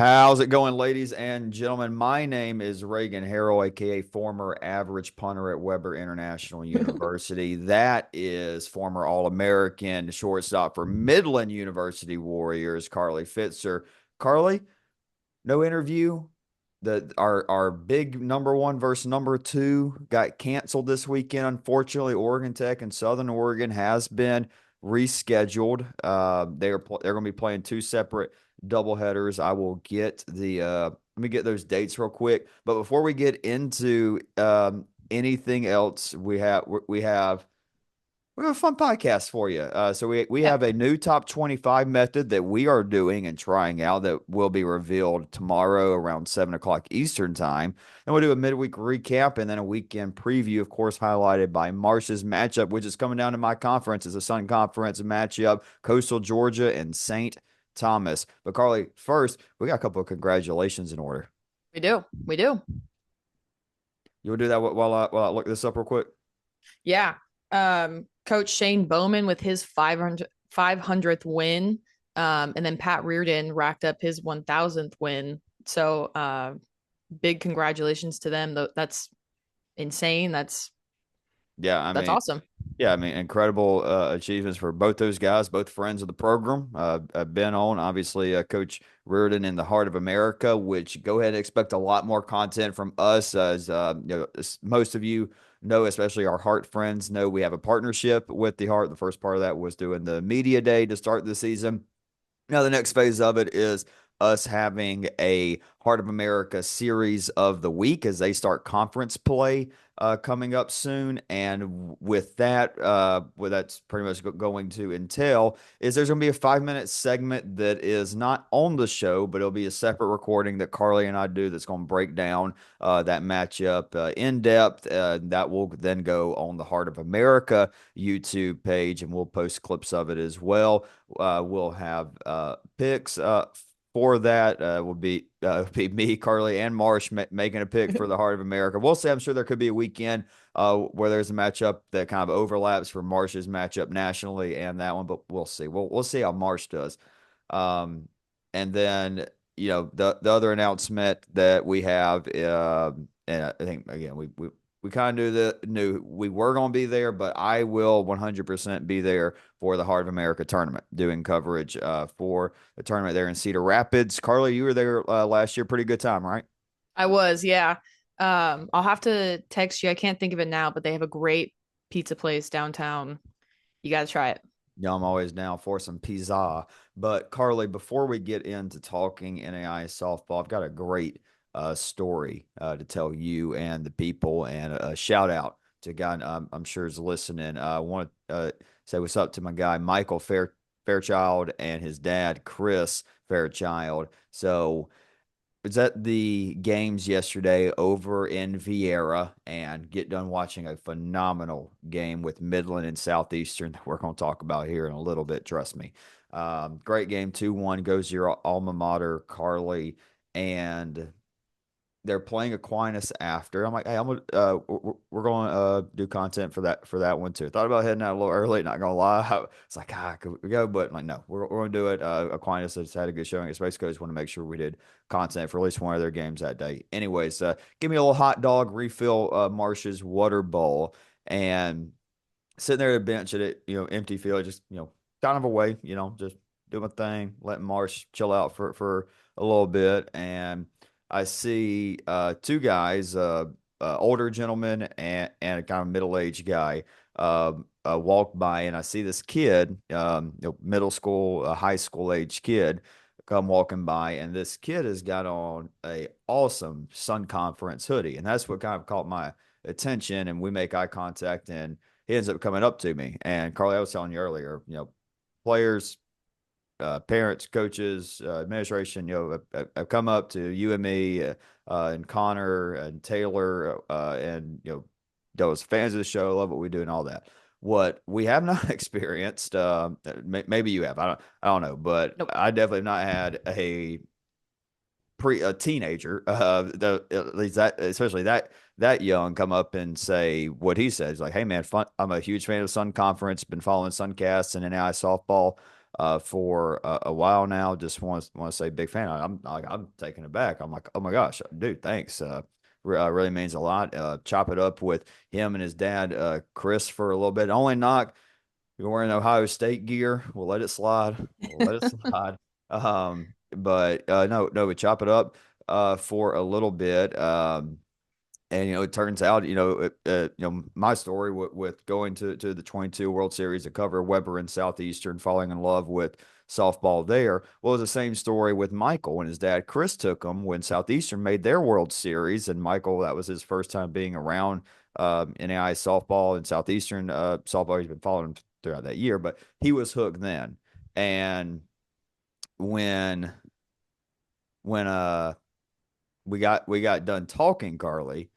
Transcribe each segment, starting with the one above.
How's it going, ladies and gentlemen? My name is Reagan Harrell, aka former average punter at Weber International University. That is former All-American shortstop for Midland University Warriors, Carly Fitzer. Carly, no interview. Our big number one versus number two got canceled this weekend. Unfortunately, Oregon Tech and Southern Oregon has been rescheduled. They're going to be playing two separate doubleheaders. I will get let me get those dates real quick. But before we get into anything else, we have a fun podcast for you. So we Yeah. have a new top 25 method that we are doing and trying out that will be revealed tomorrow around 7 o'clock Eastern time. And we'll do a midweek recap and then a weekend preview, of course, highlighted by Marsh's matchup, which is coming down to my conference. It's a Sun Conference matchup, Coastal Georgia and St. Thomas. But Carly, first, we got a couple of congratulations in order. We do. We do. You will do that while I look this up real quick? Yeah. Coach Shane Bouman with his 500th win. And then Pat Reardon racked up his 1000th win. So big congratulations to them. That's insane. Yeah, I That's mean, awesome. Yeah, I mean, incredible achievements for both those guys, both friends of the program. I've been on, obviously, Coach Reardon in the Heart of America, which go ahead and expect a lot more content from us. As as most of you know, especially our Heart friends know, we have a partnership with the Heart. The first part of that was doing the media day to start the season. Now, the next phase of it is us having a Heart of America series of the week as they start conference play coming up soon. And with that, what that's pretty much going to entail is there's going to be a 5 minute segment that is not on the show, but it'll be a separate recording that Carly and I do that's going to break down that matchup in depth. That will then go on the Heart of America YouTube page, and we'll post clips of it as well. We'll have picks for that. Will be me, Carly, and Marsh making a pick for the Heart of America. We'll see. I'm sure there could be a weekend where there's a matchup that kind of overlaps for Marsh's matchup nationally and that one, but we'll see. We'll see how Marsh does. And then the other announcement that we have, and I think again we kind of knew we were going to be there, but I will 100% be there for the Heart of America tournament, doing coverage for the tournament there in Cedar Rapids. Carly, you were there last year. Pretty good time, right? I was, yeah. I'll have to text you. I can't think of it now, but they have a great pizza place downtown. You got to try it. Yeah, I'm always down for some pizza. But Carly, before we get into talking NAIA softball, I've got a great story to tell you and the people, and a shout out to a guy I'm sure is listening. I want to say what's up to my guy Michael Fairchild and his dad Chris Fairchild. So was at the games yesterday over in Vieira and get done watching a phenomenal game with Midland and Southeastern that we're going to talk about here in a little bit. Trust me. Great game, 2-1 goes to your alma mater, Carly. And they're playing Aquinas after. I'm like, hey, we're going to do content for that one too. Thought about heading out a little early, not gonna lie. It's like, could we go? But I'm like, no, we're going to do it. Aquinas has had a good showing at Space Coast. Want to make sure we did content for at least one of their games that day. Anyways, give me a little hot dog refill, Marsh's water bowl, and sitting there at a bench at it, empty field, just kind of away, just doing my thing, letting Marsh chill out for a little bit, and I see two guys, older gentleman and a kind of middle-aged guy, walk by, and I see this kid, middle school, high school age kid, come walking by, and this kid has got on a awesome Sun Conference hoodie, and that's what kind of caught my attention. And we make eye contact, and he ends up coming up to me. And Carly, I was telling you earlier, players, parents, coaches, administration, have come up to you and me, and Connor and Taylor, and those fans of the show, love what we do and all that. What we have not experienced, maybe you have, I don't know, but Nope. I definitely have not had a teenager, at least that, especially that young, come up and say what he says, like, hey man, I'm a huge fan of Sun Conference, been following Suncast and NAI softball for a while now. Just want to say big fan. I'm taken aback. I'm like, oh my gosh, dude, thanks. Really means a lot. Chop it up with him and his dad, Chris, for a little bit. Only knock, you're wearing Ohio State gear. We'll let it slide. We'll let it slide. But no, we chop it up for a little bit. And it turns out, my story with going to the 22 World Series to cover Weber and Southeastern, falling in love with softball there. Well, it was the same story with Michael when his dad Chris took him when Southeastern made their World Series, and Michael, that was his first time being around NAIA softball and Southeastern softball. He's been following throughout that year, but he was hooked then. And when when we got done talking, Carly,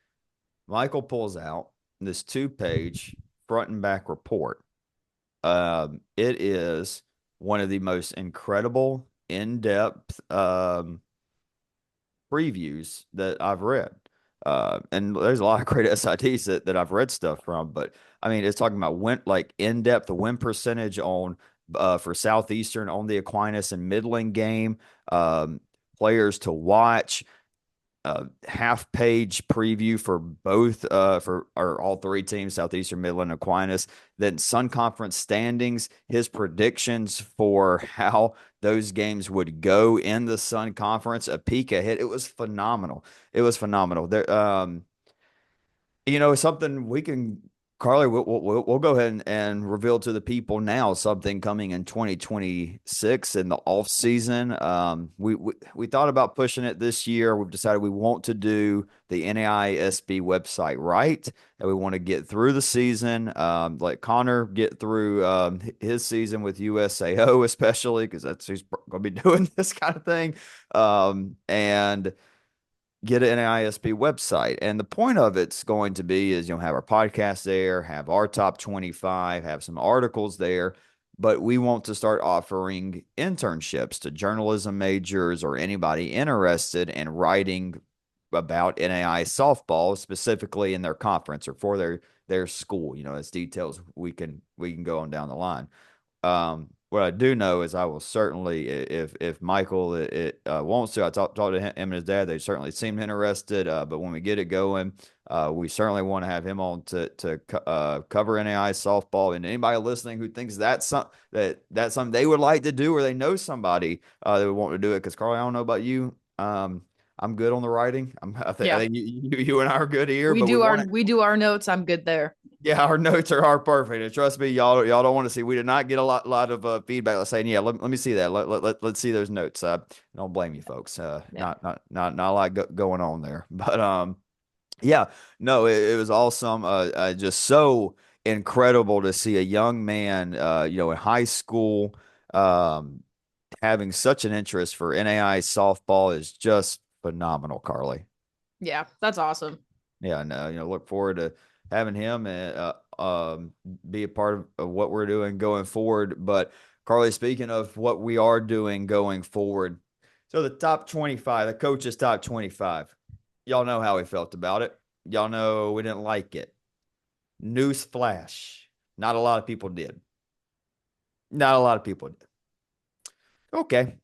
Michael pulls out this 2-page front and back report. It is one of the most incredible, in-depth previews that I've read. And there's a lot of great SITs that I've read stuff from, but I mean, it's talking about in-depth the win percentage on for Southeastern on the Aquinas and Midland game, players to watch, half-page preview for both for or all three teams, Southeastern, Midland, Aquinas. Then Sun Conference standings, his predictions for how those games would go in the Sun Conference, a peek ahead. It was phenomenal. It was phenomenal. There, something we can, Carly, we'll go ahead and reveal to the people now something coming in 2026 in the off season. We thought about pushing it this year. We've decided we want to do the NAISB website right, and we want to get through the season. Let Connor get through his season with USAO, especially because that's who's going to be doing this kind of thing. And get an NAISB website. And the point of it's going to be is, have our podcast there, have our top 25, have some articles there, but we want to start offering internships to journalism majors or anybody interested in writing about NAI softball, specifically in their conference or for their school. As details we can go on down the line. What I do know is I will certainly, if Michael wants to, I talked to him and his dad. They certainly seem interested. But when we get it going, we certainly want to have him on to cover NAI softball. And anybody listening who thinks that's something they would like to do, or they know somebody that would want to do it. Because Carly, I don't know about you. I'm good on the writing. I Yeah. think you and I are good here, We but we do our want to. we do our notes. I'm good there. Yeah, our notes are perfect. And trust me, y'all don't want to see. We did not get a lot of feedback saying, yeah, let me see that. Let's see those notes. Don't blame you, folks. Yeah. Not a lot going on there. But yeah, no, it was awesome. Just so incredible to see a young man, in high school, having such an interest for NAI softball is just phenomenal, Carly. Yeah, that's awesome. Yeah, no, look forward to having him and be a part of what we're doing going forward. But Carly, speaking of what we are doing going forward, so the top 25, the coaches' top 25, y'all know how we felt about it. Y'all know we didn't like it. News flash, not a lot of people did. Not a lot of people did. Okay,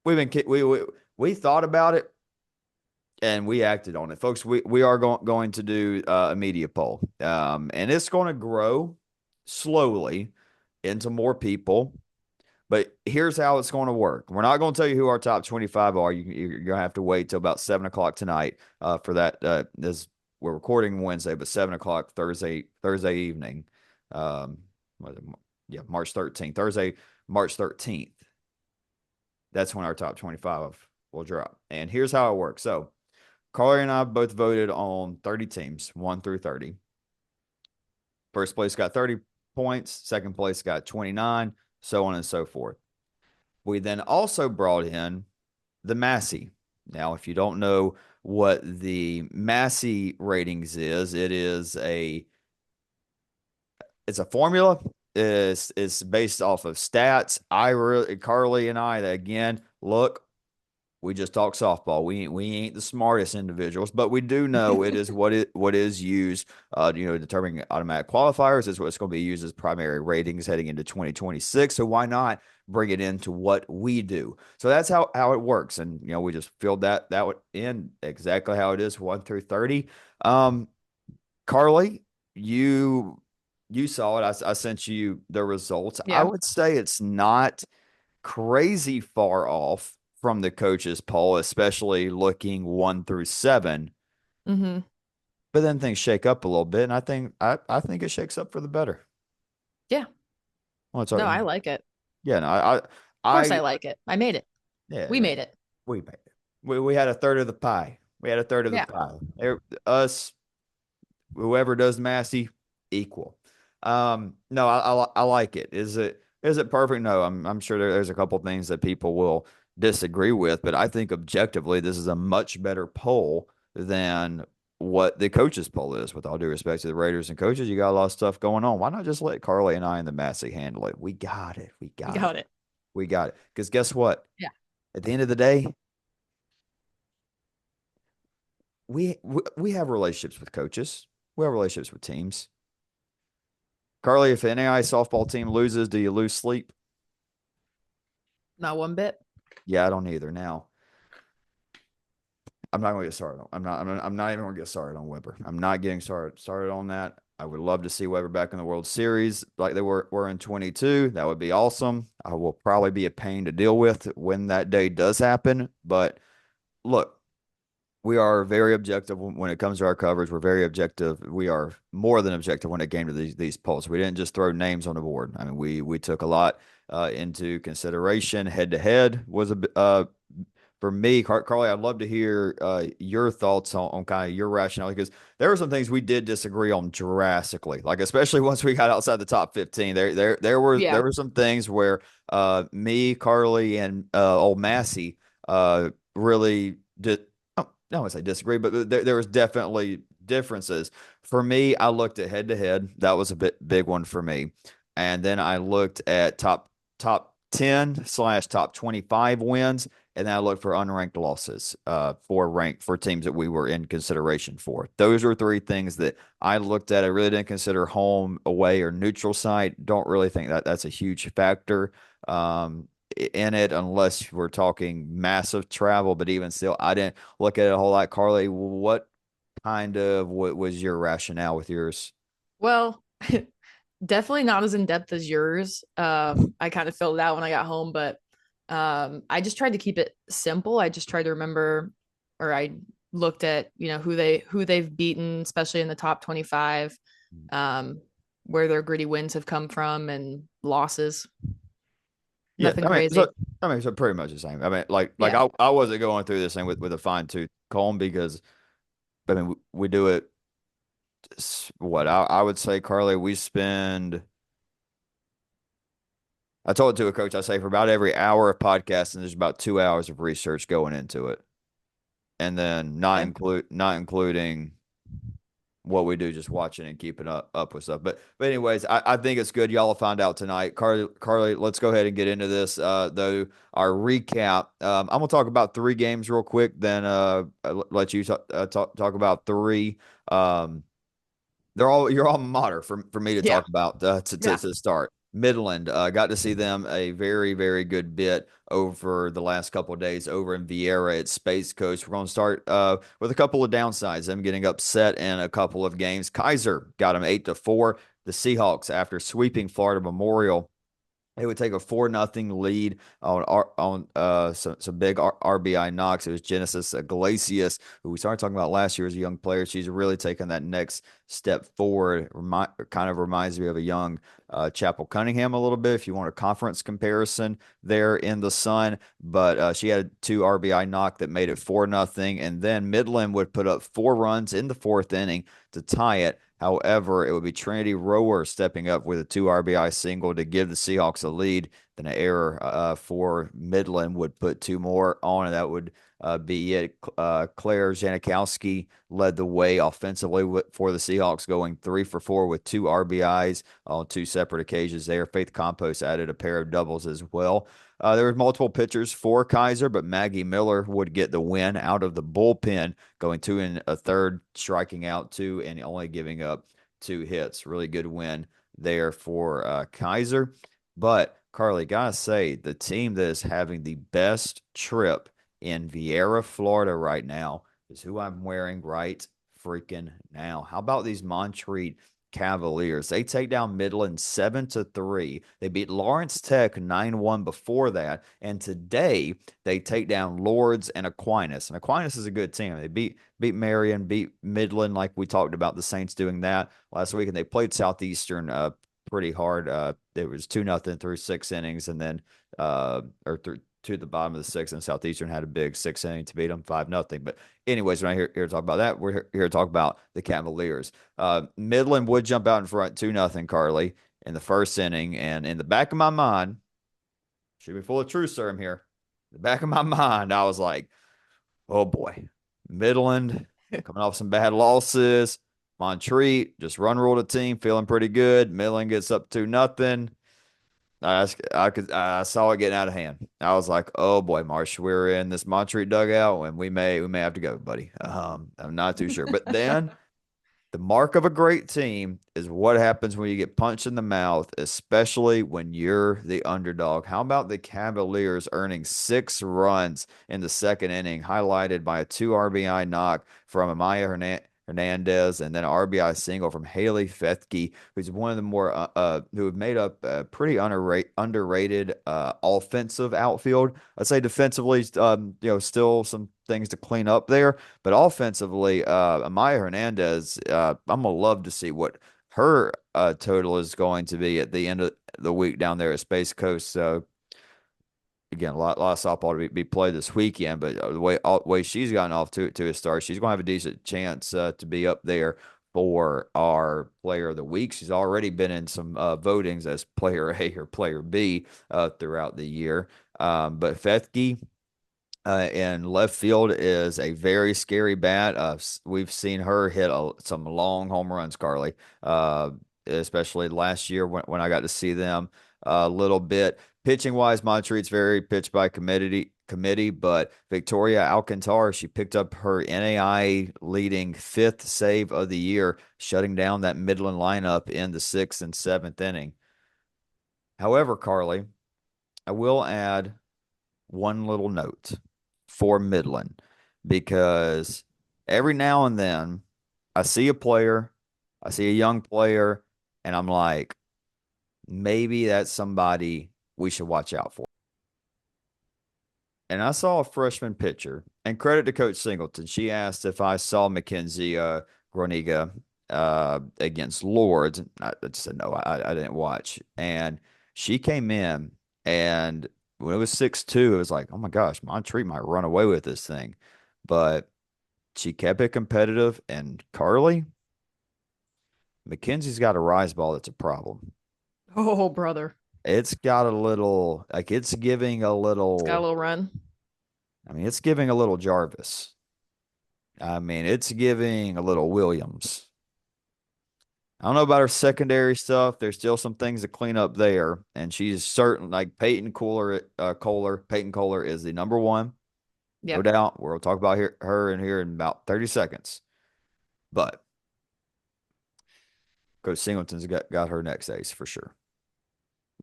we thought about it and we acted on it, folks. We are going to do a media poll, and it's going to grow slowly into more people. But here's how it's going to work. We're not going to tell you who our top 25 are. You're going to have to wait till about 7 o'clock tonight for that. We're recording Wednesday, but 7 o'clock Thursday evening. Yeah, March 13th, Thursday, March 13th. That's when our top 25 will drop. And here's how it works. So Carly and I both voted on 30 teams, 1 through 30. First place got 30 points. Second place got 29, so on and so forth. We then also brought in the Massey. Now, if you don't know what the Massey ratings is, it's a formula. It's based off of stats. Carly and I, again, look, we just talk softball. We ain't the smartest individuals, but we do know it is what is used, determining automatic qualifiers is what's going to be used as primary ratings heading into 2026. So why not bring it into what we do? So that's how it works, and we just filled that would in exactly how it is 1 through 30. Um, Carly, you saw it. I sent you the results. I Yeah. would say it's not crazy far off from the coaches poll, especially looking 1 through 7. Hmm. But then things shake up a little bit, and I think it shakes up for the better. Yeah. Well, it's No, I like it. yeah, no, Of course I I like it. I made it. yeah, We no, made it. we made it. We had a third of the pie. We had a third of the Yeah. pie. Us, whoever does Massey, equal. No, I like it. Is it perfect? No, I'm sure there's a couple things that people will disagree with, but I think objectively this is a much better poll than what the coaches poll is. With all due respect to the Raiders and coaches, you got a lot of stuff going on. Why not just let Carly and I and the Massey handle it? We got it. We We got it. got it. We got it. Because guess what? Yeah. At the end of the day, we have relationships with coaches. We have relationships with teams. Carly, if an NAIA softball team loses, do you lose sleep? Not one bit. Yeah, I don't either. Now, I'm not going to get started on. I'm not even going to get started on Weber. I'm not getting started on that. I would love to see Weber back in the World Series like they were in 22. That would be awesome. I will probably be a pain to deal with when that day does happen. But look, we are very objective when it comes to our coverage. We're very objective. We are more than objective when it came to these polls. We didn't just throw names on the board. I mean, we took a lot into consideration. Head to head was for me, Carly. I'd love to hear your thoughts on kind of your rationale, because there were some things we did disagree on drastically. Like especially once we got outside the top 15, there Yeah. were some things where me, Carly, and old Massey really did. I don't want to say disagree, but there was definitely differences. For me, I looked at head to head. That was a big one for me. And then I looked at top 10/top 25 wins, and then I looked for unranked losses for teams that we were in consideration for. Those are three things that I looked at. I really didn't consider home, away, or neutral site. Don't really think that that's a huge factor. In it, unless we're talking massive travel. But even still, I didn't look at it a whole lot. Carly, what was your rationale with yours? Well, definitely not as in depth as yours. I kind of filled it out when I got home, but I just tried to keep it simple. I just tried to remember, or I looked at, who they've beaten, especially in the top 25, um, where their gritty wins have come from and losses. Yeah, Nothing crazy. so pretty much the same. I mean, like Yeah. I wasn't going through this thing with a fine tooth comb, because I mean we do it. What I would say, Carly, we spend. I told it to a coach. I say for about every hour of podcasting, there's about 2 hours of research going into it, and then Okay. not including what we do, just watching and keeping up with stuff. But anyways, I think it's good. Y'all will find out tonight. Carly, let's go ahead and get into this. Though our recap, I'm gonna talk about 3 games real quick. Then let you talk about three. Um, they're all your alma mater for me to Yeah. talk about Yeah. to start. Midland, got to see them a very, very good bit over the last couple of days over in Vieira at Space Coast. We're going to start with a couple of downsides. Them getting upset in a couple of games. Kaiser got them 8-4. The Seahawks, after sweeping Florida Memorial, they would take a 4-0 lead on some big RBI knocks. It was Genesis Iglesias, who we started talking about last year as a young player. She's really taken that next step forward. Kind of reminds me of a young Chapel Cunningham a little bit, if you want a conference comparison there in the Sun. But she had 2 RBI knock that made it 4-0, and then Midland would put up 4 runs in the fourth inning to tie it. However, it would be Trinity Rower stepping up with a 2 RBI single to give the Seahawks a lead. Then an error for Midland would put 2 more on, and that would be it. Claire Janikowski led the way offensively for the Seahawks, going 3 for 4 with 2 RBIs on 2 separate occasions there. Faith Campos added a pair of doubles as well. There were multiple pitchers for Kaiser, but Maggie Miller would get the win out of the bullpen, going 2 1/3, striking out 2, and only giving up 2 hits. Really good win there for Kaiser. But Carly, gotta say, the team that is having the best trip in Vieira, Florida right now is who I'm wearing right freaking now. How about these Montreat Cavaliers? They take down Midland 7-3. They beat Lawrence Tech 9-1 before that. And today they take down Lourdes and Aquinas. And Aquinas is a good team. They beat Marion, beat Midland, like we talked about the Saints doing that last week. And they played Southeastern pretty hard. It was 2-0 through 6 innings, and then or through to the bottom of the sixth, and Southeastern had a big 6 inning to beat them 5-0. But anyways, we're not here to talk about that. We're here to talk about the Cavaliers. Midland would jump out in front 2-0, Carly, in the first inning, and in the back of my mind, should be full of truth serum here. In the back of my mind, I was like, oh boy, Midland coming off some bad losses. Montreat just run ruled a team, feeling pretty good. Midland gets up 2-0. I saw it getting out of hand. I was like, "Oh boy, Marsh, we're in this Montreat dugout, and we may have to go, buddy." I'm not too sure, but then the mark of a great team is what happens when you get punched in the mouth, especially when you're the underdog. How about the Cavaliers earning 6 runs in the second inning, highlighted by a 2 RBI knock from Amaya Hernandez, and then an RBI single from Haley Fethke, who's one of the more who have made up a pretty underrated offensive outfield. I'd say defensively, still some things to clean up there, but offensively, Amaya Hernandez, I'm gonna love to see what her total is going to be at the end of the week down there at Space Coast. So again, a lot of softball to be played this weekend, but the way she's gotten off to a start, she's going to have a decent chance to be up there for our Player of the Week. She's already been in some votings as Player A or Player B throughout the year. But Fethke in left field is a very scary bat. We've seen her hit some long home runs, Carly, especially last year when I got to see them a little bit. Pitching wise, Montreat's very pitch by committee, but Victoria Alcantara, she picked up her NAIA leading 5th save of the year, shutting down that Midland lineup in the 6th and 7th inning. However, Carly, I will add one little note for Midland, because every now and then I see a young player, and I'm like, maybe that's somebody we should watch out for. And I saw a freshman pitcher, and credit to Coach Singleton. She asked if I saw Mackenzie Groniga against Lords. I just said no, I didn't watch. And she came in, and when it was 6-2, it was like, oh my gosh, Montreat might run away with this thing. But she kept it competitive. And Carly, Mackenzie's got a rise ball that's a problem. Oh, brother. It's got a little, like it's giving a It's got a little, little run. I mean, it's giving a little Jarvis. I mean, it's giving a little Williams. I don't know about her secondary stuff. There's still some things to clean up there. And she's certain, like Peyton Kohler is the number one, no Yep. doubt. We'll talk about her in here in about 30 seconds. But Coach Singleton's got her next ace for sure.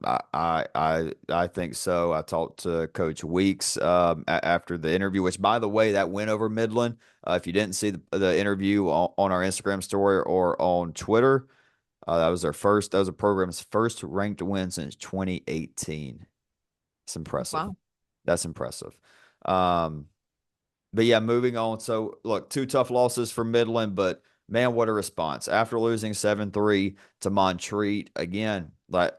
I think so. I talked to Coach Weeks after the interview, which, by the way, that win over Midland. If you didn't see the interview on our Instagram story or on Twitter, that was That was a program's first ranked win since 2018. It's impressive. Wow. That's impressive. Um, but yeah, moving on. So look, 2 tough losses for Midland, but man, what a response after losing 7-3 to Montreat again. Like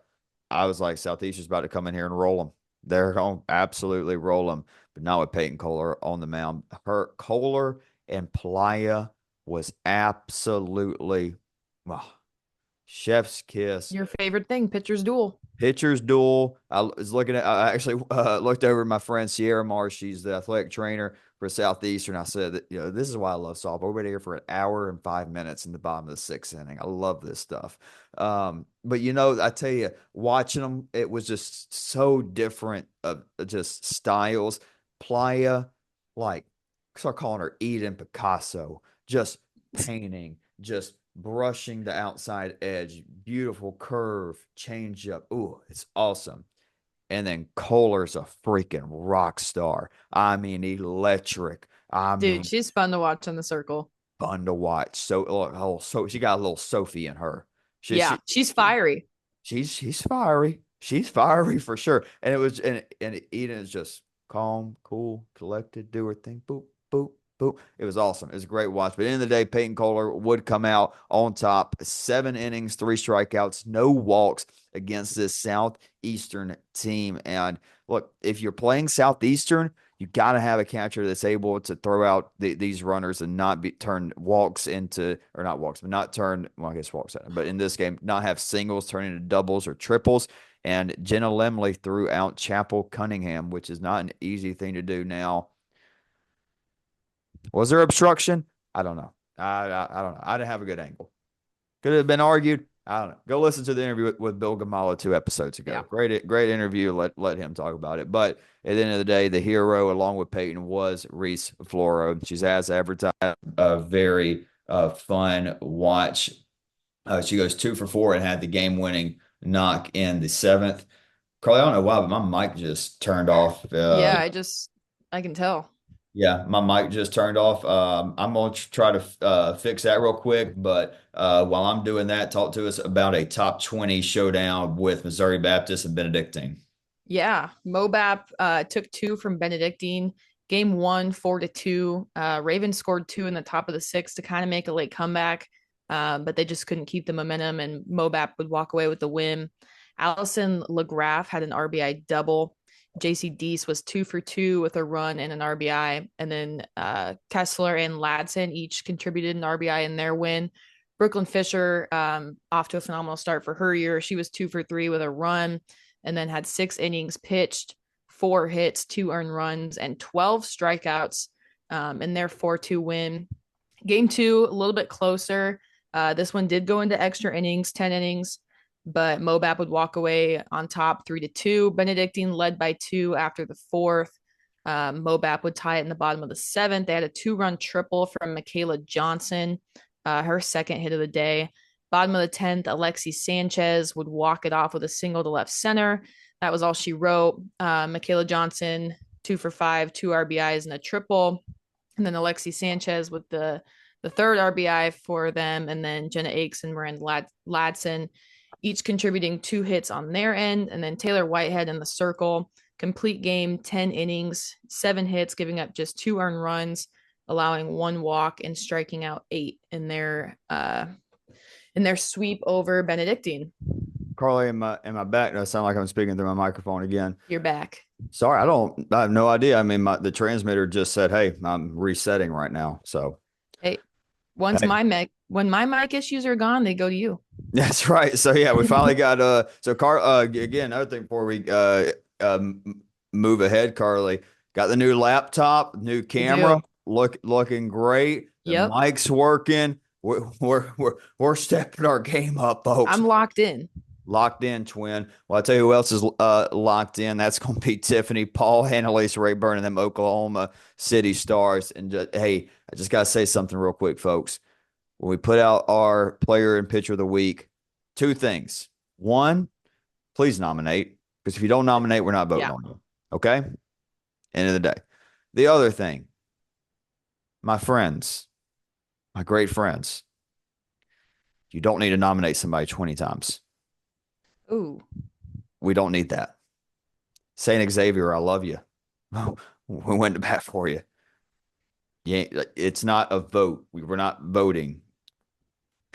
I was like, Southeastern's about to come in here and roll them. They're going to absolutely roll them, but not with Peyton Kohler on the mound. Her Kohler and Playa was absolutely, well, Chef's kiss. Your favorite thing, pitcher's duel. Pitchers duel. I was looking at. I actually looked over at my friend Sierra Marsh. She's the athletic trainer for Southeastern. I said that this is why I love softball. We're here for an hour and 5 minutes in the bottom of the sixth inning. I love this stuff. But I tell you, watching them, it was just so different of just styles. Playa, like start calling her Eden Picasso, just painting, just brushing the outside edge, beautiful curve, change up. Ooh, it's awesome. And then Kohler's a freaking rock star. I mean, electric. I Dude, mean, she's fun to watch in the circle. fun to watch. So she got a little Sophie in her. She Yeah, she she's fiery. she's fiery. She's fiery for sure. And it was and Eden is just calm, cool, collected, do her thing. Boop, boop, boop. It was awesome. It was a great watch. But at the end of the day, Peyton Kohler would come out on top. 7 innings, 3 strikeouts, no walks against this Southeastern team. And look, if you're playing Southeastern, you got to have a catcher that's able to throw out these runners and not be turn walks into, or not walks, but not turn, well, I guess walks, but in this game, not have singles turn into doubles or triples. And Jenna Lemley threw out Chapel Cunningham, which is not an easy thing to do now. Was there obstruction? I don't know. I don't know. I didn't have a good angle. Could it have been argued? I don't know. Go listen to the interview with Bill Gamala 2 episodes ago. Yeah. Great interview. Let him talk about it. But at the end of the day, the hero, along with Peyton, was Reese Floro. She's as advertised. A very fun watch. She goes 2 for 4 and had the game-winning knock in the seventh. Carly, I don't know why, but my mic just turned off. Yeah, I can tell. Yeah, my mic just turned off. I'm going to try to fix that real quick. But while I'm doing that, talk to us about a top 20 showdown with Missouri Baptist and Benedictine. Yeah, Mobap took 2 from Benedictine. Game 1, 4-2. Ravens scored 2 in the top of the sixth to kind of make a late comeback, but they just couldn't keep the momentum, and Mobap would walk away with the win. Allison LaGraff had an RBI double. JC Deese was 2 for 2 with a run and an RBI. And then Kessler and Ladson each contributed an RBI in their win. Brooklyn Fisher off to a phenomenal start for her year. She was 2 for 3 with a run and then had 6 innings pitched, 4 hits, 2 earned runs, and 12 strikeouts in their 4-2 win. Game 2, a little bit closer. This one did go into extra innings, 10 innings, but Mobap would walk away on top 3-2. Benedictine led by 2 after the fourth. Mobap would tie it in the bottom of the seventh. They had a 2-run triple from Michaela Johnson, her second hit of the day. Bottom of the 10th, Alexi Sanchez would walk it off with a single to left center. That was all she wrote. Michaela Johnson, 2 for 5, 2 RBIs and a triple. And then Alexi Sanchez with the third RBI for them. And then Jenna Akes and Miranda Ladson each contributing 2 hits on their end. And then Taylor Whitehead in the circle, complete game, 10 innings, 7 hits, giving up just 2 earned runs, allowing 1 walk and striking out 8 in their sweep over Benedictine. Carly, am I back? Does sound like I'm speaking through my microphone again? You're back. Sorry, I have no idea. I mean, the transmitter just said, "Hey, I'm resetting right now." So, Hey, hey. when my mic issues are gone, they go to you. That's right. So yeah, we finally got again, another thing before we move ahead, Carly, got the new laptop, new We camera, do. looking great. The Yep. mic's working. We're stepping our game up, folks. I'm locked in. Locked in, twin. Well, I tell you who else is locked in. That's going to be Tiffany Paul, Annalise Rayburn, and them Oklahoma City Stars. And hey, I just got to say something real quick, folks. When we put out our player and pitcher of the week, 2 things. One, please nominate, because if you don't nominate, we're not voting Yeah. on you. Okay? End of the day. The other thing, my friends, my great friends, you don't need to nominate somebody 20 times. Ooh. We don't need that. St. Xavier, I love you. We went to bat for you. Yeah, it's not a vote. We're not voting.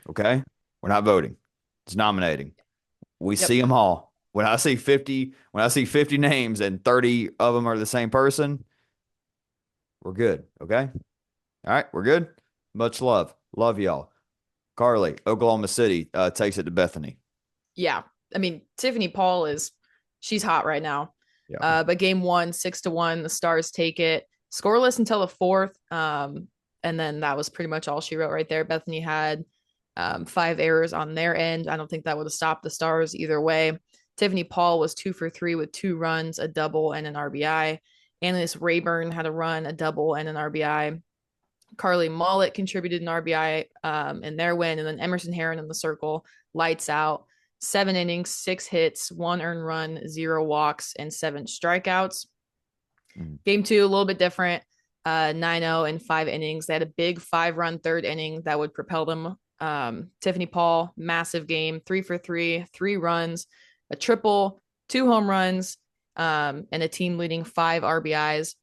Okay? We're not voting. It's nominating. We Yep. see them all. When I see 50 names and 30 of them are the same person, we're good. Okay? All right, we're good. Much love. Love y'all. Carly, Oklahoma City takes it to Bethany. Yeah. I mean, Tiffany Paul she's hot right now. Yeah. But game one, 6-1, the Stars take it. Scoreless until the fourth. And then that was pretty much all she wrote right there. Bethany had 5 errors on their end. I don't think that would have stopped the Stars either way. Tiffany Paul was 2 for 3 with 2 runs, a double, and an RBI. Annalise Rayburn had a run, a double, and an RBI. Carly Mollett contributed an RBI in their win, and then Emerson Heron in the circle, lights out, 7 innings, 6 hits, 1 earned run, 0 walks, and 7 strikeouts. Mhm. Game two, a little bit different. 9-0 in 5 innings. They had a big 5-run third inning that would propel them. Tiffany Paul, massive game, 3 for 3, 3 runs, a triple, 2 home runs, and a team leading 5 RBIs.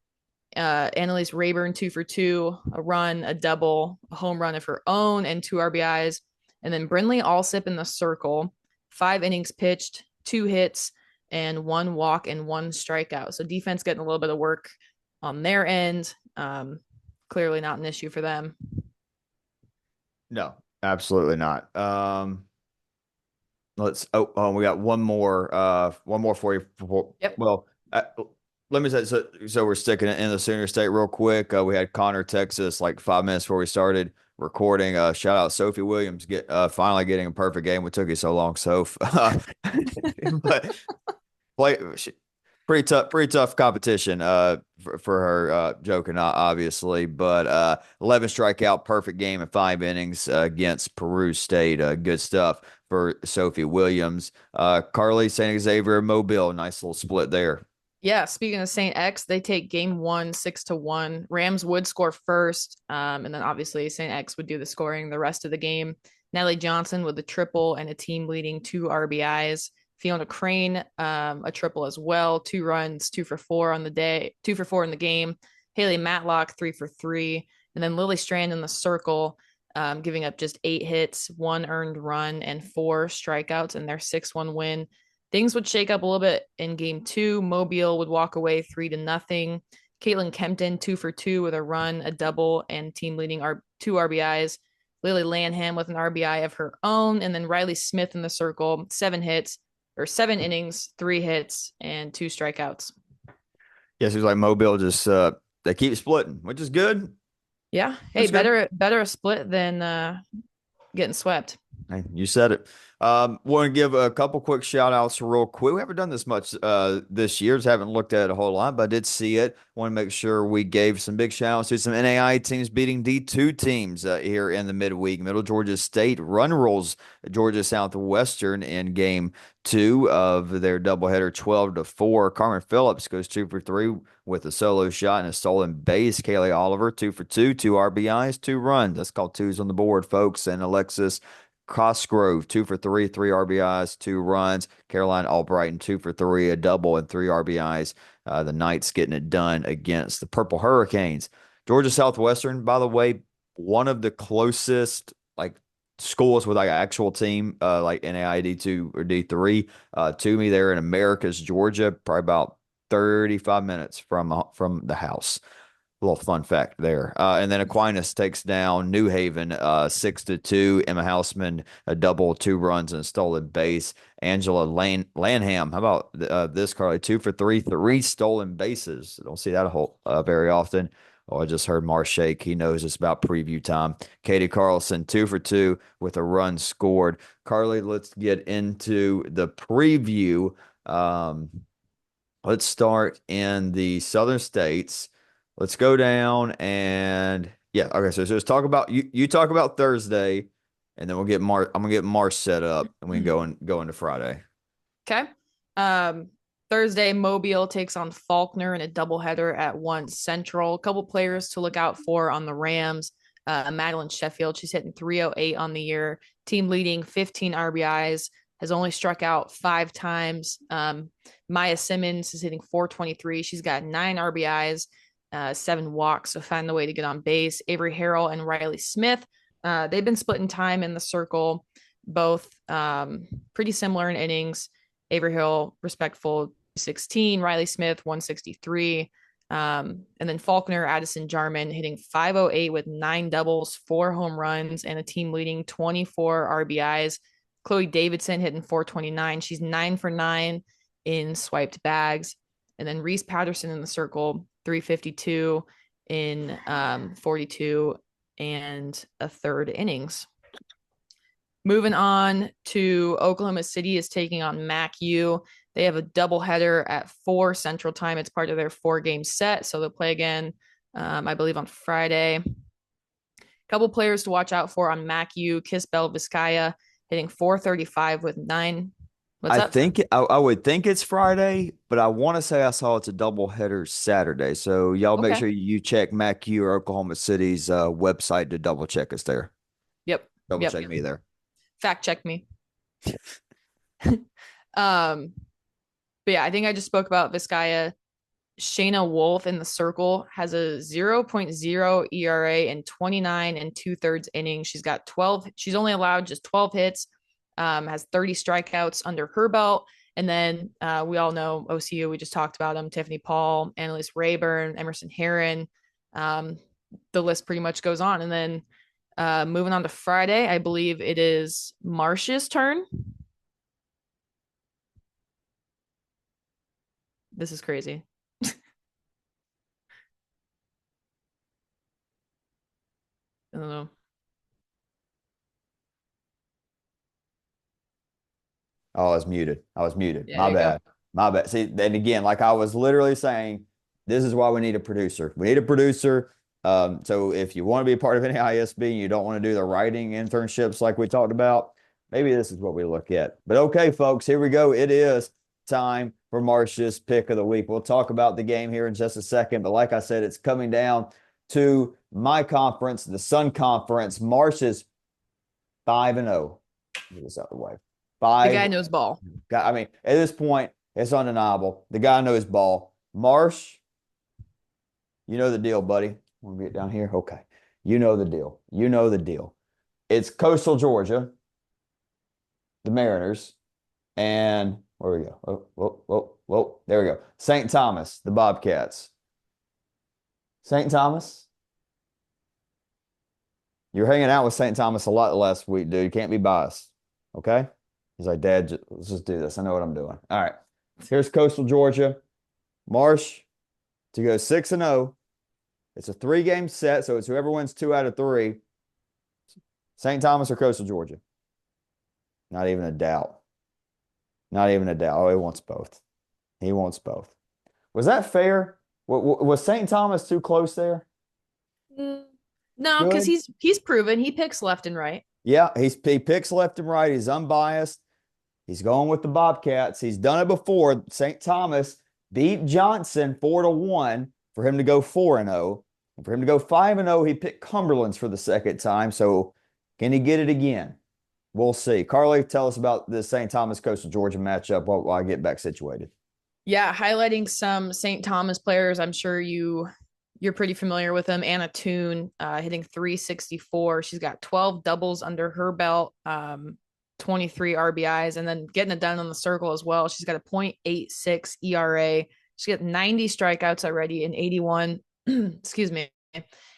Annalise Rayburn 2 for 2, a run, a double, a home run of her own, and 2 RBIs. And then Brinley Allsip in the circle, 5 innings pitched, 2 hits, and 1 walk and 1 strikeout. So defense getting a little bit of work on their end. Clearly not an issue for them. No, absolutely not. We got one more for you. Yep. Well, let me say so we're sticking it in the Sooner State real quick. We had Connor, Texas, like 5 minutes before we started recording. Shout out Sophie Williams finally getting a perfect game. What took you so long, Soph? But play pretty tough competition for her joking obviously, but 11 strikeout perfect game in 5 innings against Peru State. Good stuff for Sophie Williams. Carly, St. Xavier, Mobile, nice little split there. Yeah, speaking of St. X, they take game one, 6-1. Rams would score first, and then obviously St. X would do the scoring the rest of the game. Nellie Johnson with a triple and a team leading 2 RBIs. Fiona Crane, a triple as well, 2 runs, 2 for 4 on the day, 2 for 4 in the game. Haley Matlock, 3 for 3. And then Lily Strand in the circle, giving up just 8 hits, 1 earned run, and 4 strikeouts in their 6-1 win. Things would shake up a little bit in game two. Mobile would walk away 3-0. Caitlin Kempton, 2 for 2 with a run, a double, and team leading 2 RBIs. Lily Lanham with an RBI of her own. And then Riley Smith in the circle, 7 hits or 7 innings, 3 hits, and 2 strikeouts. Yes, it was like Mobile just they keep splitting, which is good. Yeah. Hey, That's good. better a split than getting swept. Hey, you said it. Want to give a couple quick shout outs real quick. We haven't done this much this year. Just haven't looked at it a whole lot, but I did see it. Want to make sure we gave some big shout outs to some NAIA teams beating D2 teams here in the midweek. Middle Georgia State run rolls Georgia Southwestern in game two of their doubleheader 12-4. Carmen Phillips goes 2 for 3 with a solo shot and a stolen base. Kaylee Oliver 2 for 2, 2 RBIs, 2 runs. That's called twos on the board, folks. And Alexis Cosgrove, 2 for 3, 3 RBIs, 2 runs. Caroline Albrighton, 2 for 3, a double and 3 RBIs. The Knights getting it done against the Purple Hurricanes. Georgia Southwestern, by the way, one of the closest like schools with like an actual team, like NAIA D2 or D3, to me. They're in Americus, Georgia, probably about 35 minutes from the house. A little fun fact there. And then Aquinas takes down New Haven 6-2. Emma Houseman, a double, 2 runs, and a stolen base. Angela Lanham, how about this, Carly? 2 for 3, 3 stolen bases. Don't see that a whole very often. Oh, I just heard Marsh shake. He knows it's about preview time. Katie Carlson, 2 for 2 with a run scored. Carly, let's get into the preview. Let's start in the Southern States. Let's go down and yeah, okay. So let's talk about you talk about Thursday, and then we'll get I'm gonna get Marsh set up, and we can go into Friday. Okay. Thursday, Mobile takes on Faulkner in a doubleheader at 1 Central. A couple players to look out for on the Rams. Madeline Sheffield, she's hitting 308 on the year, team leading 15 RBIs, has only struck out 5 times. Maya Simmons is hitting 423. She's got 9 RBIs, 7 walks, so find the way to get on base. Avery Harrell and Riley Smith, they've been splitting time in the circle, both pretty similar in innings. Avery Hill, respectful 16, Riley Smith 163. And then Faulkner, Addison, Jarman hitting 508 with 9 doubles, 4 home runs, and a team leading 24 RBIs. Chloe Davidson hitting 429. She's 9 for 9 in swiped bags. And then Reese Patterson in the circle, 352 in 42 and a third innings. Moving on to Oklahoma City is taking on MAC-U. They have a doubleheader at 4 Central Time. It's part of their 4-game set, so they'll play again, I believe, on Friday. A couple players to watch out for on MAC-U. Kisbel Vizcaya hitting 435 with 9. What's I up? think I would think it's Friday, but I want to say I saw it's a doubleheader Saturday. So y'all make Okay. sure you check MACU or Oklahoma City's website to double check us there. Yep. Double Yep. check me there. Fact check me. um, but yeah, I think I just spoke about Vizcaya. Shayna Wolf in the circle has a 0.0 ERA in 29 and 2/3 innings. She's got 12. She's only allowed just 12 hits, has 30 strikeouts under her belt. And then we all know OCU. We just talked about them. Tiffany Paul, Annalise Rayburn, Emerson Herron. The list pretty much goes on. And then moving on to Friday, I believe it is Marsh's turn. This is crazy. I don't know. Oh, I was muted. I was muted. Yeah, My there you go. bad. My bad. See, and again, like I was literally saying, this is why we need a producer. We need a producer. So if you want to be a part of NAISB and you don't want to do the writing internships like we talked about, maybe this is what we look at. But okay, folks, here we go. It is time for Marsh's pick of the week. We'll talk about the game here in just a second. But like I said, it's coming down to my conference, the Sun Conference. Marsh's 5-0. Get this out of the way. The guy 5. knows ball. I mean, at this point, it's undeniable. The guy knows ball. Marsh, you know the deal, buddy. Want to get down here? Okay. You know the deal. You know the deal. It's Coastal Georgia, the Mariners, and where we go? Oh, whoa, whoa, whoa. There we go. St. Thomas, the Bobcats. St. Thomas, you're hanging out with St. Thomas a lot last week, dude. You can't be biased. Okay? He's like, Dad, let's just do this. I know what I'm doing. All right. Here's Coastal Georgia. Marsh to go 6-0. It's a 3-game set, so it's whoever wins 2 out of 3. St. Thomas or Coastal Georgia? Not even a doubt. Not even a doubt. Oh, he wants both. He wants both. Was that fair? Was St. Thomas too close there? Mm, no, because Good. he's proven he picks left and right. Yeah, he picks left and right. He's unbiased. He's going with the Bobcats. He's done it before. St. Thomas beat Johnson 4-1 for him to go 4-0. And for him to go 5-0, he picked Cumberland's for the second time. So can he get it again? We'll see. Carly, tell us about the St. Thomas Coastal Georgia matchup while I get back situated. Yeah, highlighting some St. Thomas players. I'm sure you're pretty familiar with them. Anna Toon hitting 364. She's got 12 doubles under her belt, 23 RBIs, and then getting it done on the circle as well. She's got a .86 ERA. She's got 90 strikeouts already in 81. Excuse me,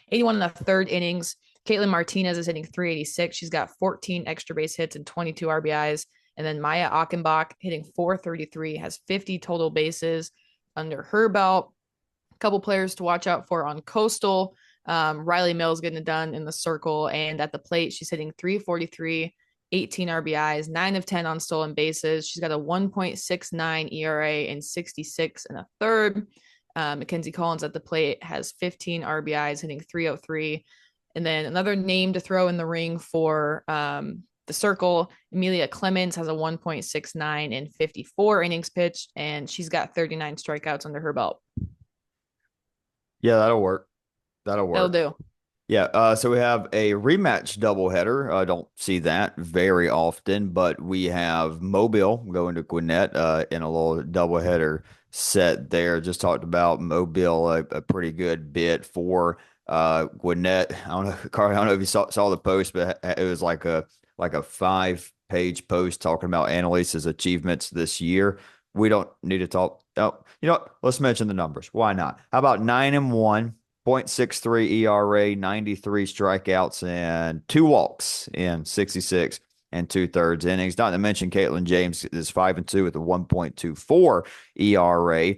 81 in the third innings. Caitlin Martinez is hitting 386. She's got 14 extra base hits and 22 RBIs. And then Maya Achenbach hitting 433, has 50 total bases under her belt. A couple players to watch out for on Coastal. Riley Mills getting it done in the circle and at the plate. She's hitting 343, 18 RBIs, 9 of 10 on stolen bases. She's got a 1.69 ERA in 66 and a third. Mackenzie Collins at the plate has 15 RBIs, hitting 303. And then another name to throw in the ring for the circle, Amelia Clemens has a 1.69 in 54 innings pitched, and she's got 39 strikeouts under her belt. Yeah, that'll work. That'll That'll work. do. Yeah, so we have a rematch doubleheader. I don't see that very often, but we have Mobile going to Gwinnett in a little doubleheader set there. Just talked about Mobile, a pretty good bit for Gwinnett. I don't know, Carl, I don't know if you saw the post, but it was like a 5-page post talking about Annalise's achievements this year. we don't need to talk. Oh, you know what? Let's mention the numbers. Why not? How about 9-1, 0.63 ERA, 93 strikeouts, and 2 walks in 66 and two-thirds innings. Not to mention Caitlin James is 5-2 with a 1.24 ERA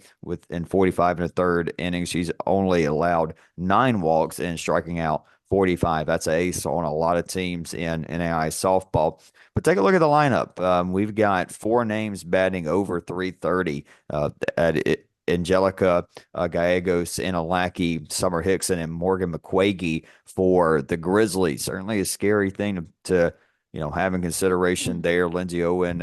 in 45 and a third innings. She's only allowed 9 walks and striking out 45. That's an ace on a lot of teams in NAIA softball. But take a look at the lineup. We've got 4 names batting over 330. Angelica Gallegos, Inalaki, Summer Hickson, and Morgan McQuagey for the Grizzlies. Certainly a scary thing to have in consideration there. Lindsay Owen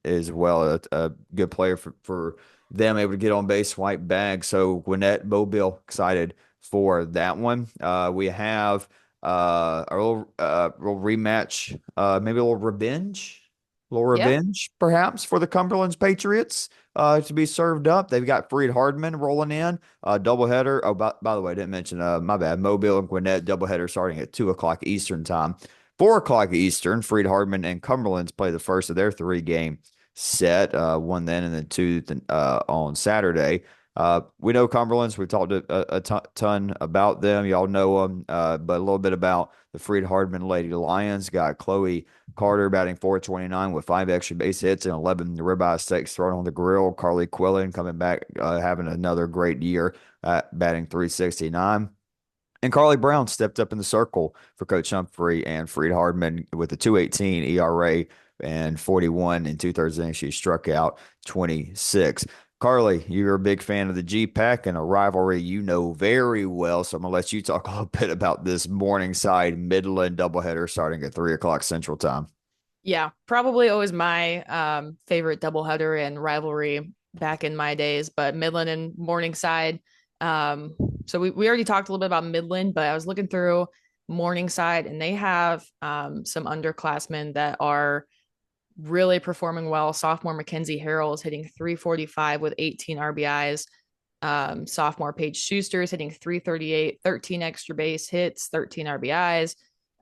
is well a good player for them, able to get on base, swipe bag. So Gwinnett Mobile excited for that one. We have a little rematch, maybe a little Yeah. revenge, perhaps for the Cumberland's Patriots to be served up. They've got Freed Hardman rolling in, doubleheader. Oh, by the way, I didn't mention, my bad, Mobile and Gwinnett doubleheader starting at 2 o'clock Eastern time. 4 o'clock Eastern, Freed Hardman and Cumberland's play the first of their 3 game set, one then and then two on Saturday. We know Cumberland's. We've talked a ton about them. Y'all know them, but a little bit about the Freed Hardman Lady Lions. Got Chloe Carter batting 429 with 5 extra base hits and 11 ribeye steaks thrown on the grill. Carly Quillen coming back, having another great year, batting 369. And Carly Brown stepped up in the circle for Coach Humphrey and Freed Hardman with a 2.18 ERA and 41 and two-thirds innings. She struck out 26. Carly, you're a big fan of the GPAC and a rivalry you know very well. So I'm going to let you talk a little bit about this Morningside Midland doubleheader starting at 3 o'clock Central Time. Yeah, probably always my favorite doubleheader and rivalry back in my days, but Midland and Morningside. So we already talked a little bit about Midland, but I was looking through Morningside and they have some underclassmen that are really performing well. Sophomore Mackenzie Harrell is hitting 345 with 18 RBIs. Sophomore Paige Schuster is hitting 338, 13 extra base hits, 13 RBIs.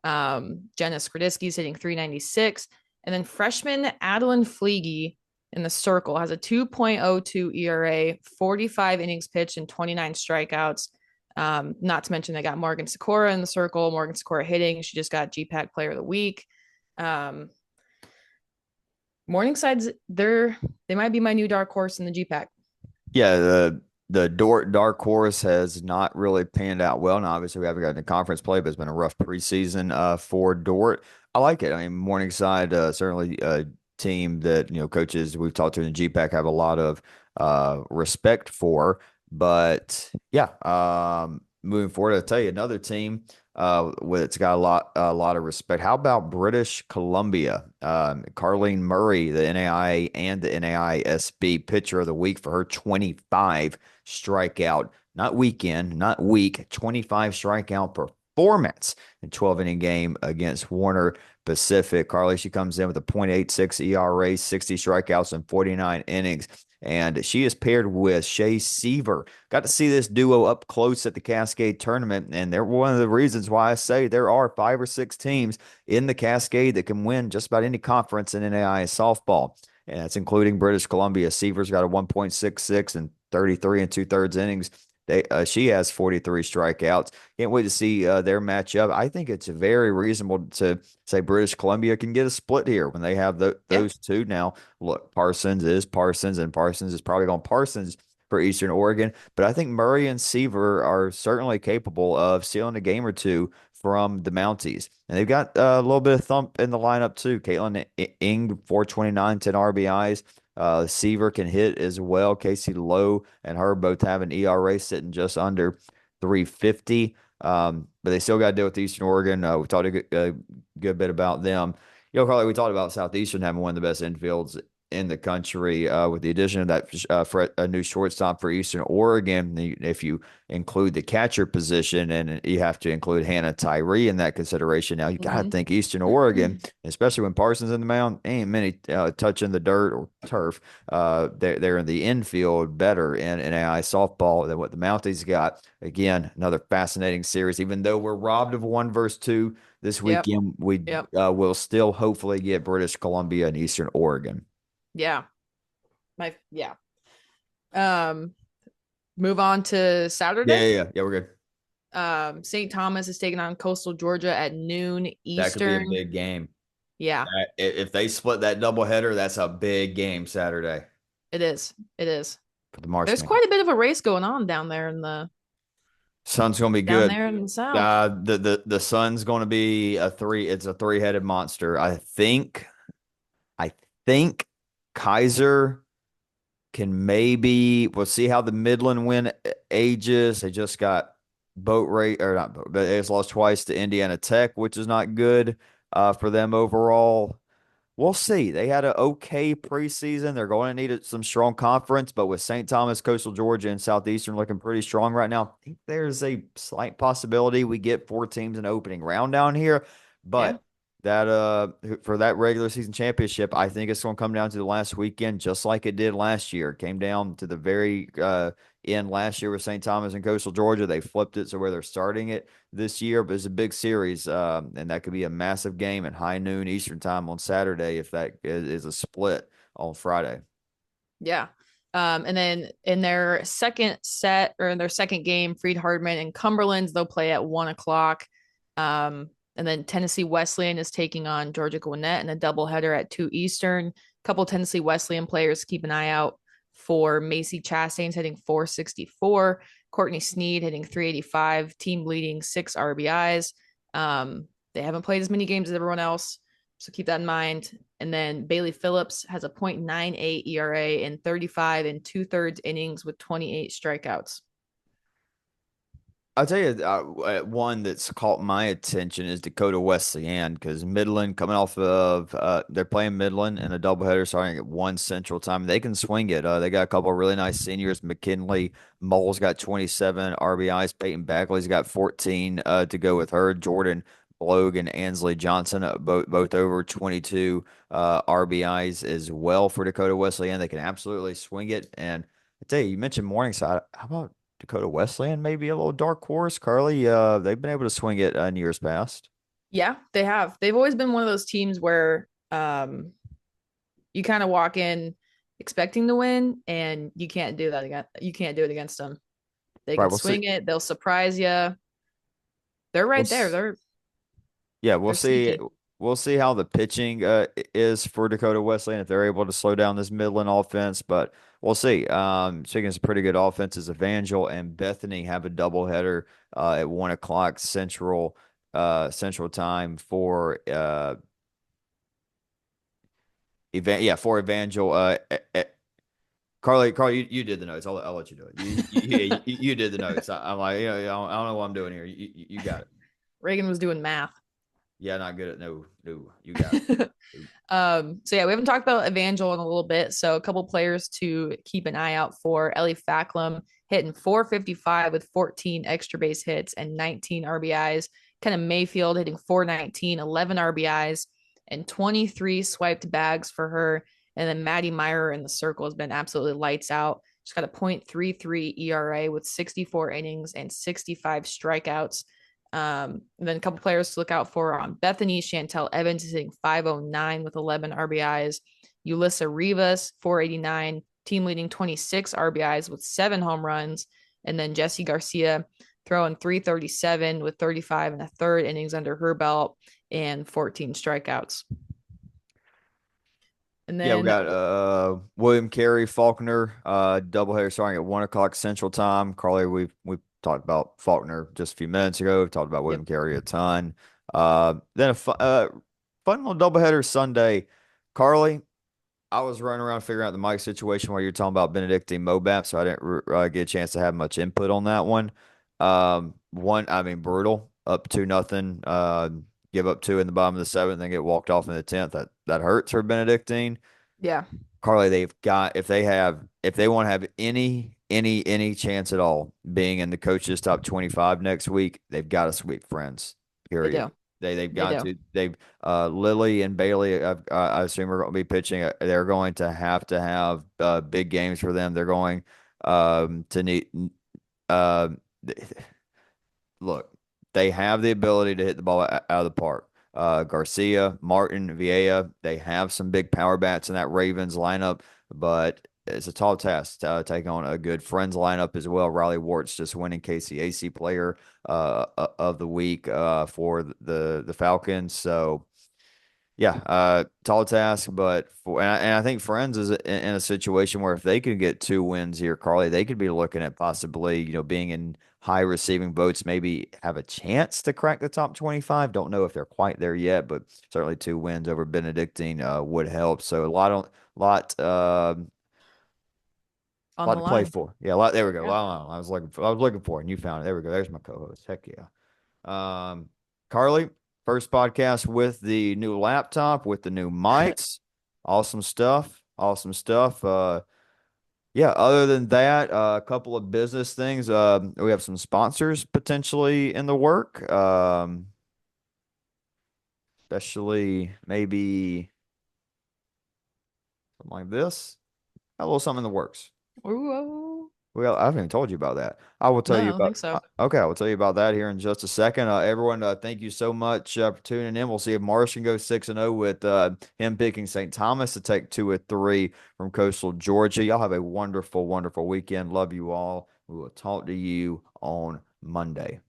Jenna Skradisky is hitting 396. And then freshman Adeline Fleege in the circle has a 2.02 ERA, 45 innings pitched, and 29 strikeouts. Not to mention they got Morgan Sikora in the circle. Morgan Sikora hitting. She just got GPAC Player of the Week. Morningside's they might be my new dark horse in the GPAC. Yeah, the dark horse has not really panned out well. Now, obviously, we haven't gotten the conference play, but it's been a rough preseason for Dort. I like it. I mean, Morningside certainly a team that coaches we've talked to in the GPAC have a lot of respect for. But yeah, moving forward, I'll tell you another team with it's got a lot of respect. How about British Columbia? Carlene Murray, the NAIA and the NAISB pitcher of the week for her 25 strikeout, not weekend, not week, 25 strikeout performance in 12-inning game against Warner Pacific. Carly, she comes in with a .86 ERA, 60 strikeouts in 49 innings. And she is paired with Shay Seaver. Got to see this duo up close at the Cascade tournament. And they're one of the reasons why I say there are 5 or 6 teams in the Cascade that can win just about any conference in NAIA softball. And that's including British Columbia. Seaver's got a 1.66 and 33 and two-thirds innings. She has 43 strikeouts. Can't wait to see their matchup. I think it's very reasonable to say British Columbia can get a split here when they have Yeah. those two. Now, look, Parsons is Parsons, and Parsons is probably going Parsons for Eastern Oregon. But I think Murray and Seaver are certainly capable of stealing a game or two from the Mounties. And they've got a little bit of thump in the lineup, too. Caitlin Ing, 429, 10 RBIs. Seaver can hit as well. Casey Lowe and her both have an ERA sitting just under 350. But they still got to deal with Eastern Oregon. We talked a good bit about them. Carly, we talked about Southeastern having one of the best infields in the country with the addition of that for a new shortstop for Eastern Oregon. If you include the catcher position, and you have to include Hannah Tyree in that consideration. Now you got to Mm-hmm. think Eastern Oregon, especially when Parsons in the mound, ain't many touching the dirt or turf. They're in the infield better in AI softball than what the Mounties got. Again, another fascinating series. Even though we're robbed of 1 versus 2 this Yep. weekend, we Yep. will still hopefully get British Columbia and Eastern Oregon. Yeah. Yeah. Um, Move on to Yeah, Saturday. yeah, yeah. Yeah, we're good. St. Thomas is taking on Coastal Georgia at noon That could be a Eastern. big game. Yeah, If they split that doubleheader, that's a big game Saturday it is. It is. for the There's Marshman. quite a bit of a race going on down there in the Sun's gonna be good. South. The Sun's gonna be a three. It's a three-headed monster. I think Kaiser can maybe. We'll see how the Midland win ages. They just got boat rate or not boat, but they just lost twice to Indiana Tech, which is not good for them overall. We'll see. They had an okay preseason. They're going to need some strong conference, but with St. Thomas, Coastal Georgia, and Southeastern looking pretty strong right now, I think there's a slight possibility we get four teams in the opening round down here. Yeah. But that for that regular season championship, I think it's going to come down to the last weekend, just like it did last year. It came down to the very end last year with St. Thomas and Coastal Georgia. They flipped it so where they're starting it this year, but it's a big series, and that could be a massive game at high noon Eastern time on Saturday if that is a split on Friday. Yeah. And then in their second set or in their second game, Freed Hardman and Cumberland's, they'll play at 1 o'clock. And then Tennessee Wesleyan is taking on Georgia Gwinnett in a doubleheader at 2 Eastern. A couple Tennessee Wesleyan players keep an eye out for Massey Chastain's hitting 464, Courtney Sneed hitting 385, team leading 6 RBIs. They haven't played as many games as everyone else, so keep that in mind. And then Bailey Phillips has a .98 ERA in 35 and two-thirds innings with 28 strikeouts. I'll tell you, one that's caught my attention is Dakota Wesleyan because Midland coming off of they're playing Midland in a doubleheader starting at 1 Central Time. They can swing it. They got a couple of really nice seniors. McKinley Mole's got 27 RBIs. Peyton Bagley's got 14 to go with her. Jordan Blogue and Ansley Johnson both over 22 RBIs as well for Dakota Wesleyan. They can absolutely swing it. And I tell you, you mentioned Morningside. How about Dakota Wesleyan, maybe a little dark horse. Carly, they've been able to swing it in years past. Yeah, they have. They've always been one of those teams where you kind of walk in expecting to win, and you can't do that again. You can't do it against them. They Right, can we'll see. swing it. They'll surprise you. They're We'll right there. s- yeah, we'll They're see. sneaky. We'll see how the pitching is for Dakota Wesleyan if they're able to slow down this Midland offense, but we'll see. Speaking of some pretty good offenses, Evangel and Bethany have a doubleheader at 1 o'clock Central Time for for Evangel. Carly, you did the notes. I'll let you do it. You did the notes. I'm like, yeah, I don't know what I'm doing here. You got it. Reagan was doing math. Yeah, not good at no. You got it. So yeah, we haven't talked about Evangel in a little bit. So a couple players to keep an eye out for. Ellie Facklum hitting 455 with 14 extra base hits and 19 RBIs. Kind of Mayfield hitting 419, 11 RBIs, and 23 swiped bags for her. And then Maddie Meyer in the circle has been absolutely lights out. She's got a .33 ERA with 64 innings and 65 strikeouts. And then a couple players to look out for on Bethany. Chantel Evans is hitting 509 with 11 RBIs. Ulissa Rivas, 489, team leading 26 RBIs with 7 home runs. And then Jesse Garcia throwing 337 with 35 and a third innings under her belt and 14 strikeouts. And Yeah, we then, got William Carey Faulkner doubleheader starting at 1 o'clock Central Time. Carly, we've talked about Faulkner just a few minutes ago. We've talked about yep, William Carey a ton. Then fun little doubleheader Sunday. Carly, I was running around figuring out the mic situation where you're talking about Benedictine Mobap, so I didn't get a chance to have much input on that one. I mean, brutal, up 2-0. Give up two in the bottom of the seventh, then get walked off in the 10th. That hurts for Benedictine. yeah, Carly, they've got if they want to have any chance at all being in the coaches top 25 next week, they've got to sweep Friends. they Period. do. They've They got do. to they've Lily and Bailey. I assume are going to be pitching. They're going to have big games for them. They're going to need. Uh, Look, they have the ability to hit the ball out of the park. Garcia, Martin, Vieja, they have some big power bats in that Ravens lineup, but it's a tall task to take on a good Friends lineup as well. Riley Wart's just winning KCAC Player of the Week for the Falcons. So yeah, tall task, but and I think Friends is in a situation where if they could get 2 wins here, Carly, they could be looking at possibly, being in high receiving votes, maybe have a chance to crack the top 25. Don't know if they're quite there yet, but certainly 2 wins over Benedictine would help. So a On lot the to play line. for. Yeah, a lot. There we go. Yeah. I was looking for, it, and you found it. There we go. There's my co-host. Heck yeah. Carly, first podcast with the new laptop, with the new mics. Awesome stuff. Awesome stuff. Yeah, other than that, a couple of business things. We have some sponsors potentially in the work. Especially maybe something like this. A little something in the works. Ooh, Well, I haven't even told you about that. I will tell no, I you don't about. think so. Okay, I will tell you about that here in just a second. Everyone, thank you so much for tuning in. We'll see if Marsh can go 6-0 with him picking St. Thomas to take 2 of 3 from Coastal Georgia. Y'all have a wonderful, wonderful weekend. Love you all. We will talk to you on Monday.